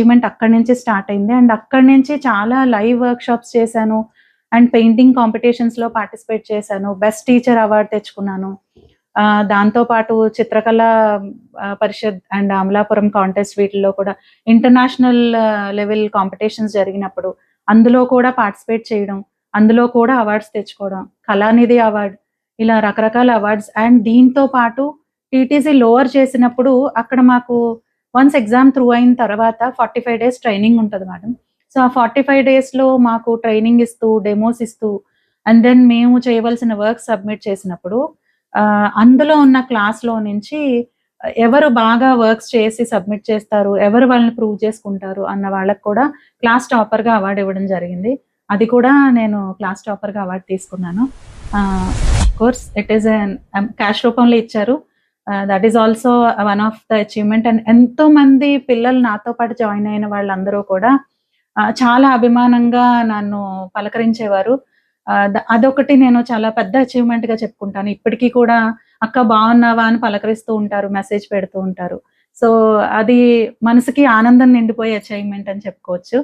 Achievement అక్కడి నుంచి start అయింది. అండ్ అక్కడి నుంచి చాలా లైవ్ వర్క్‌షాప్స్ చేశాను. అండ్ పెయింటింగ్ కాంపిటీషన్స్‌లో పార్టిసిపేట్ చేశాను. బెస్ట్ టీచర్ అవార్డ్ తెచ్చుకున్నాను. దాంతో పాటు చిత్రకళ పరిషత్ అండ్ అమలాపురం కాంటెస్ట్ వీటిల్లో కూడా ఇంటర్నేషనల్ లెవెల్ కాంపిటీషన్స్ జరిగినప్పుడు అందులో కూడా పార్టిసిపేట్ చేయడం. అందులో కూడా అవార్డ్స్ తెచ్చుకోవడం. కళానిధి అవార్డ్ ఇలా రకరకాల అవార్డ్స్. అండ్ దీంతో పాటు టీటీసీ లోవర్ చేసినప్పుడు అక్కడ మాకు వన్స్ ఎగ్జామ్ త్రూ అయిన తర్వాత 45 డేస్ ట్రైనింగ్ ఉంటది మేడం. సో, ఆ 45 డేస్‌లో మాకు ట్రైనింగ్ ఇస్తూ, డెమోస్ ఇస్తూ అండ్ దెన్ మేము చేయవలసిన వర్క్ సబ్మిట్ చేసినప్పుడు అందులో ఉన్న క్లాస్‌లో నుంచి ఎవరు బాగా వర్క్స్ చేసి సబ్మిట్ చేస్తారు, ఎవరు వాళ్ళని ప్రూవ్ చేసుకుంటారు అన్న వాళ్ళకి కూడా క్లాస్ టాపర్‌గా అవార్డ్ ఇవ్వడం జరిగింది. అది కూడా నేను క్లాస్ టాపర్‌గా అవార్డ్ తీసుకున్నాను. ఆఫ్‌కోర్స్ ఇట్ ఈస్ క్యాష్ రూపంలో ఇచ్చారు. That is also one of the achievement. And ఎంతోమంది పిల్లలు నాతో పాటు జాయిన్ అయిన వాళ్ళందరూ కూడా చాలా అభిమానంగా నన్ను పలకరించేవారు. అదొకటి నేను చాలా పెద్ద అచీవ్‌మెంట్‌గా చెప్పుకుంటాను. ఇప్పటికి కూడా "అక్క బాగున్నావా?" అని పలకరిస్తూ ఉంటారు. మెసేజ్ పెడుతూ ఉంటారు. సో, అది మనసుకి ఆనందం నిండిపోయే అచీవ్‌మెంట్ అని చెప్పుకోవచ్చు.